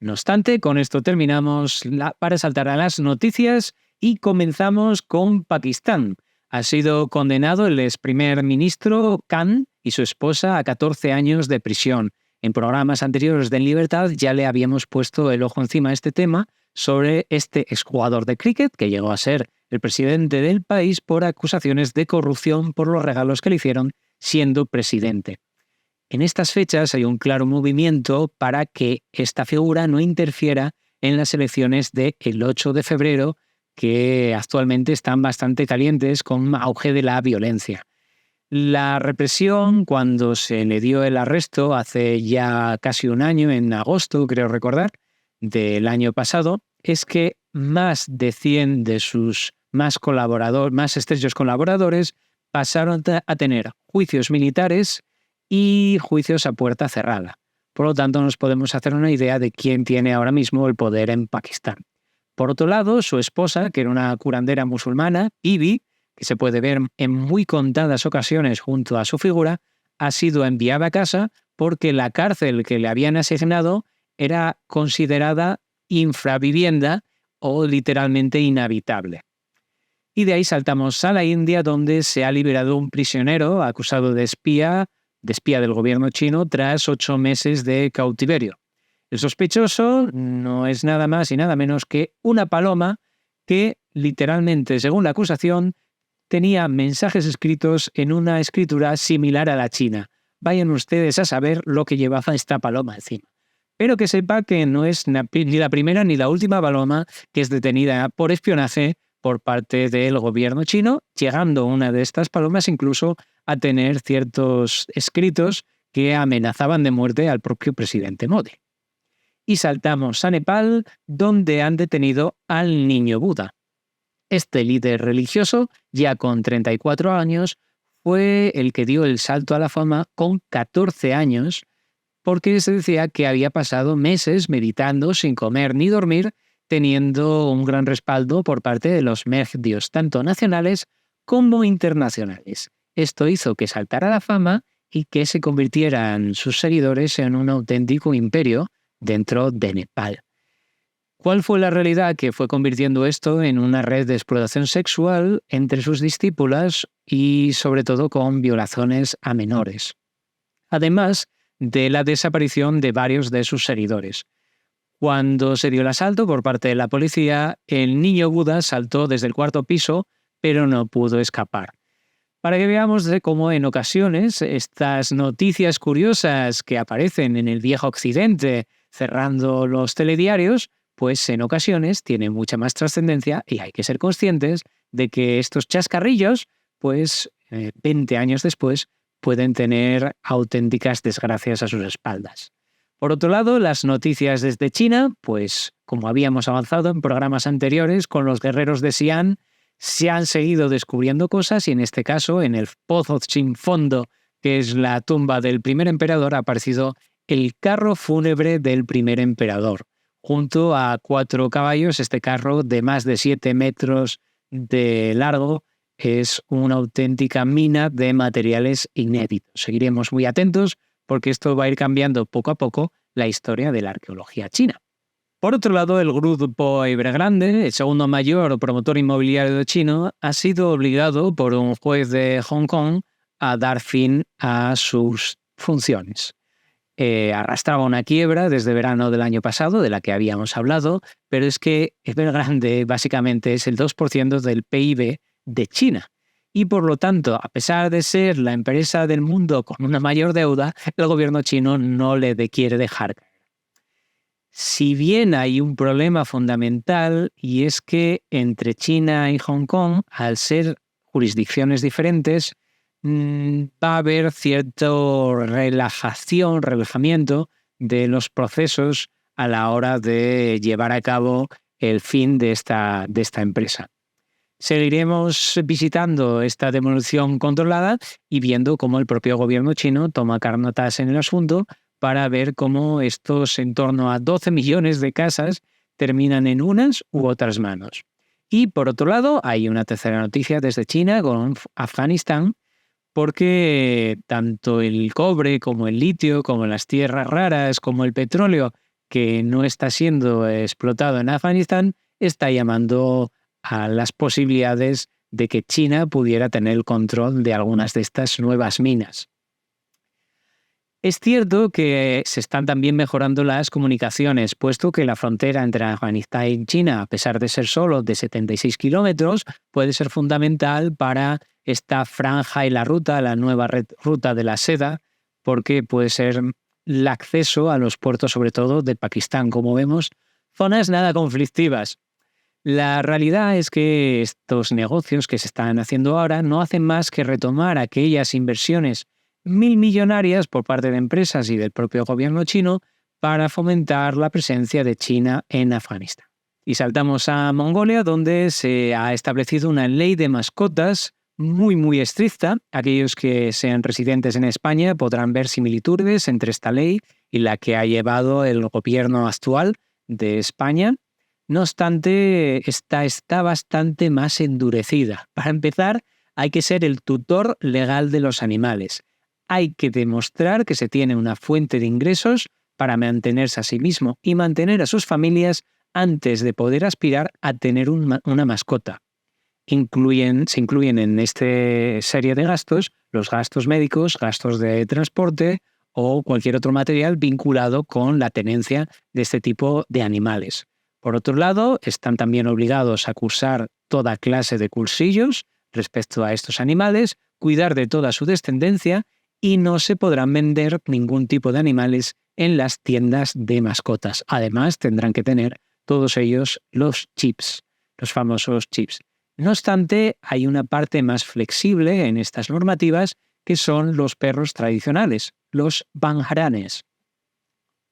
No obstante, con esto terminamos para saltar a las noticias y comenzamos con Pakistán. Ha sido condenado el ex primer ministro Khan y su esposa a 14 años de prisión. En programas anteriores de En Libertad ya le habíamos puesto el ojo encima a este tema sobre este exjugador de cricket que llegó a ser el presidente del país por acusaciones de corrupción por los regalos que le hicieron siendo presidente. En estas fechas hay un claro movimiento para que esta figura no interfiera en las elecciones del 8 de febrero, que actualmente están bastante calientes con auge de la violencia. La represión, cuando se le dio el arresto hace ya casi un año, en agosto, creo recordar, del año pasado, es que más de 100 de sus más estrechos colaboradores pasaron a tener juicios militares y juicios a puerta cerrada. Por lo tanto, nos podemos hacer una idea de quién tiene ahora mismo el poder en Pakistán. Por otro lado, su esposa, que era una curandera musulmana, Bibi, que se puede ver en muy contadas ocasiones junto a su figura, ha sido enviada a casa porque la cárcel que le habían asignado era considerada infravivienda o literalmente inhabitable. Y de ahí saltamos a la India, donde se ha liberado un prisionero acusado de espía del gobierno chino tras 8 meses de cautiverio. El sospechoso no es nada más y nada menos que una paloma que, literalmente, según la acusación, tenía mensajes escritos en una escritura similar a la china. Vayan ustedes a saber lo que llevaba esta paloma encima. Pero que sepa que no es ni la primera ni la última paloma que es detenida por espionaje por parte del gobierno chino, llegando una de estas palomas incluso a tener ciertos escritos que amenazaban de muerte al propio presidente Modi. Y saltamos a Nepal, donde han detenido al niño Buda. Este líder religioso, ya con 34 años, fue el que dio el salto a la fama con 14 años, porque se decía que había pasado meses meditando sin comer ni dormir, teniendo un gran respaldo por parte de los medios, tanto nacionales como internacionales. Esto hizo que saltara a la fama y que se convirtieran sus seguidores en un auténtico imperio dentro de Nepal. ¿Cuál fue la realidad que fue convirtiendo esto en una red de explotación sexual entre sus discípulas y sobre todo con violaciones a menores? Además de la desaparición de varios de sus seguidores. Cuando se dio el asalto por parte de la policía, el niño Buda saltó desde el 4º piso, pero no pudo escapar. Para que veamos de cómo en ocasiones estas noticias curiosas que aparecen en el viejo occidente cerrando los telediarios, pues en ocasiones tienen mucha más trascendencia y hay que ser conscientes de que estos chascarrillos, pues 20 años después, pueden tener auténticas desgracias a sus espaldas. Por otro lado, las noticias desde China, pues como habíamos avanzado en programas anteriores con los guerreros de Xi'an, se han seguido descubriendo cosas y en este caso, en el pozo sin fondo, que es la tumba del primer emperador, ha aparecido el carro fúnebre del primer emperador. Junto a 4 caballos, este carro de más de 7 metros de largo es una auténtica mina de materiales inéditos. Seguiremos muy atentos porque esto va a ir cambiando poco a poco la historia de la arqueología china. Por otro lado, el grupo Evergrande, el segundo mayor promotor inmobiliario chino, ha sido obligado por un juez de Hong Kong a dar fin a sus funciones. Arrastraba una quiebra desde verano del año pasado, de la que habíamos hablado, pero es que Evergrande básicamente es el 2% del PIB de China. Y por lo tanto, a pesar de ser la empresa del mundo con una mayor deuda, el gobierno chino no le quiere dejar caer. Si bien hay un problema fundamental, y es que entre China y Hong Kong, al ser jurisdicciones diferentes, va a haber cierto relajamiento de los procesos a la hora de llevar a cabo el fin de esta empresa. Seguiremos visitando esta demolición controlada y viendo cómo el propio gobierno chino toma carnotas en el asunto para ver cómo estos en torno a 12 millones de casas terminan en unas u otras manos. Y por otro lado, hay una tercera noticia desde China con Afganistán, porque tanto el cobre como el litio, como las tierras raras, como el petróleo que no está siendo explotado en Afganistán, está llamando a las posibilidades de que China pudiera tener el control de algunas de estas nuevas minas. Es cierto que se están también mejorando las comunicaciones, puesto que la frontera entre Afganistán y China, a pesar de ser solo de 76 kilómetros, puede ser fundamental para esta franja y la nueva ruta de la seda, porque puede ser el acceso a los puertos, sobre todo de Pakistán, como vemos, zonas nada conflictivas. La realidad es que estos negocios que se están haciendo ahora no hacen más que retomar aquellas inversiones millonarias por parte de empresas y del propio gobierno chino para fomentar la presencia de China en Afganistán. Y saltamos a Mongolia, donde se ha establecido una ley de mascotas muy estricta. Aquellos que sean residentes en España podrán ver similitudes entre esta ley y la que ha llevado el gobierno actual de España. No obstante, esta está bastante más endurecida. Para empezar, hay que ser el tutor legal de los animales. Hay que demostrar que se tiene una fuente de ingresos para mantenerse a sí mismo y mantener a sus familias antes de poder aspirar a tener una mascota. Se incluyen en esta serie de gastos los gastos médicos, gastos de transporte o cualquier otro material vinculado con la tenencia de este tipo de animales. Por otro lado, están también obligados a cursar toda clase de cursillos respecto a estos animales, cuidar de toda su descendencia y no se podrán vender ningún tipo de animales en las tiendas de mascotas. Además, tendrán que tener todos ellos los chips, los famosos chips. No obstante, hay una parte más flexible en estas normativas que son los perros tradicionales, los banjaranes.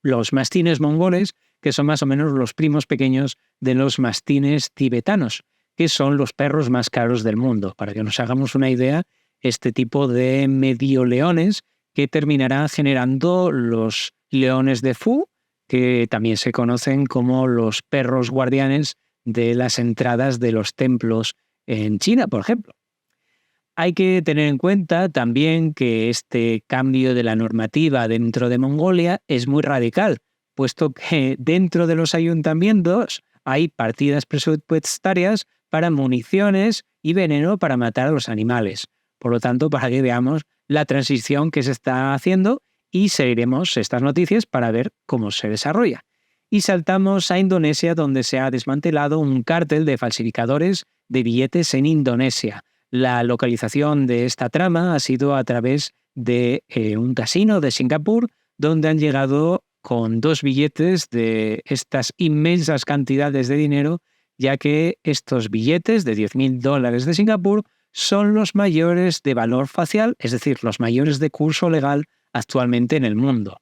Los mastines mongoles, que son más o menos los primos pequeños de los mastines tibetanos, que son los perros más caros del mundo. Para que nos hagamos una idea, este tipo de medio leones que terminarán generando los leones de Fu, que también se conocen como los perros guardianes de las entradas de los templos en China, por ejemplo. Hay que tener en cuenta también que este cambio de la normativa dentro de Mongolia es muy radical, puesto que dentro de los ayuntamientos hay partidas presupuestarias para municiones y veneno para matar a los animales. Por lo tanto, para que veamos la transición que se está haciendo y seguiremos estas noticias para ver cómo se desarrolla. Y saltamos a Indonesia, donde se ha desmantelado un cártel de falsificadores de billetes en Indonesia. La localización de esta trama ha sido a través de un casino de Singapur, donde han llegado con 2 billetes de estas inmensas cantidades de dinero, ya que estos billetes de $10.000 de Singapur son los mayores de valor facial, es decir, los mayores de curso legal actualmente en el mundo.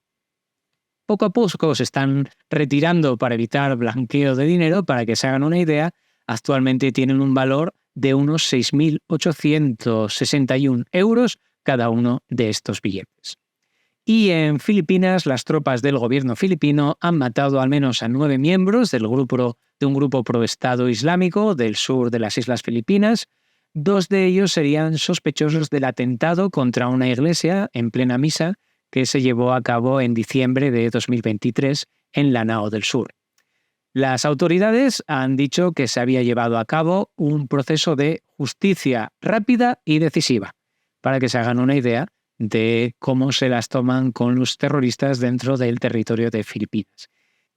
Poco a poco se están retirando para evitar blanqueo de dinero. Para que se hagan una idea, actualmente tienen un valor de unos 6.861 euros cada uno de estos billetes. Y en Filipinas, las tropas del gobierno filipino han matado al menos a 9 miembros de un grupo pro-Estado islámico del sur de las Islas Filipinas. 2 de ellos serían sospechosos del atentado contra una iglesia en plena misa que se llevó a cabo en diciembre de 2023 en Lanao del Sur. Las autoridades han dicho que se había llevado a cabo un proceso de justicia rápida y decisiva, para que se hagan una idea de cómo se las toman con los terroristas dentro del territorio de Filipinas.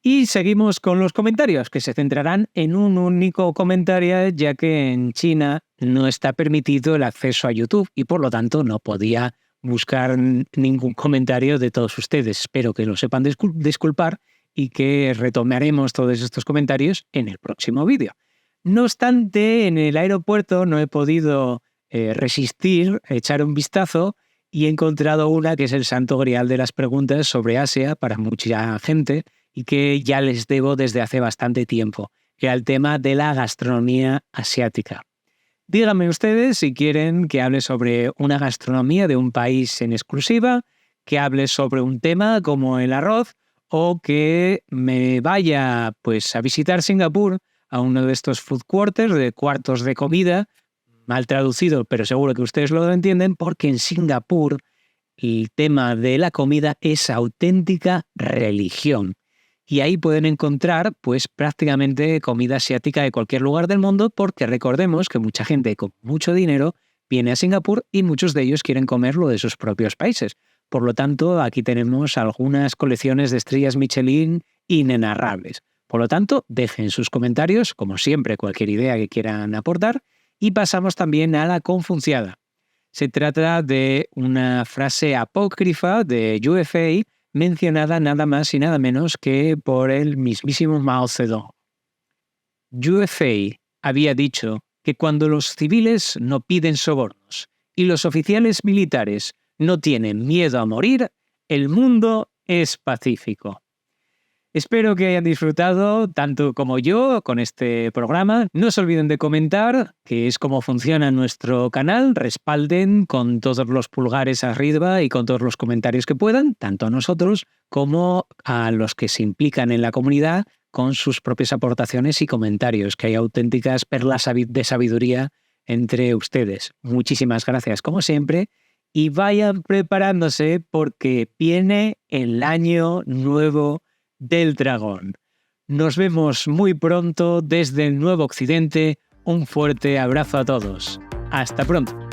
Y seguimos con los comentarios, que se centrarán en un único comentario, ya que en China no está permitido el acceso a YouTube y por lo tanto no podía buscar ningún comentario de todos ustedes. Espero que lo sepan disculpar y que retomaremos todos estos comentarios en el próximo vídeo. No obstante, en el aeropuerto no he podido resistir echar un vistazo y he encontrado una que es el santo grial de las preguntas sobre Asia para mucha gente y que ya les debo desde hace bastante tiempo, que era el tema de la gastronomía asiática. Díganme ustedes si quieren que hable sobre una gastronomía de un país en exclusiva, que hable sobre un tema como el arroz o que me vaya pues a visitar Singapur a uno de estos food quarters, de cuartos de comida, mal traducido, pero seguro que ustedes lo entienden, porque en Singapur el tema de la comida es auténtica religión. y ahí pueden encontrar pues prácticamente comida asiática de cualquier lugar del mundo, porque recordemos que mucha gente con mucho dinero viene a Singapur y muchos de ellos quieren comer lo de sus propios países. Por lo tanto, aquí tenemos algunas colecciones de estrellas Michelin inenarrables. Por lo tanto, dejen sus comentarios, como siempre, cualquier idea que quieran aportar, y pasamos también a la confunciada. Se trata de una frase apócrifa de UFA mencionada nada más y nada menos que por el mismísimo Mao Zedong. UFA había dicho que cuando los civiles no piden sobornos y los oficiales militares no tienen miedo a morir, el mundo es pacífico. Espero que hayan disfrutado tanto como yo con este programa. No se olviden de comentar, que es como funciona nuestro canal. Respalden con todos los pulgares arriba y con todos los comentarios que puedan, tanto a nosotros como a los que se implican en la comunidad con sus propias aportaciones y comentarios, que hay auténticas perlas de sabiduría entre ustedes. Muchísimas gracias, como siempre, y vayan preparándose porque viene el año nuevo del dragón. Nos vemos muy pronto desde el Nuevo Occidente. Un fuerte abrazo a todos. Hasta pronto.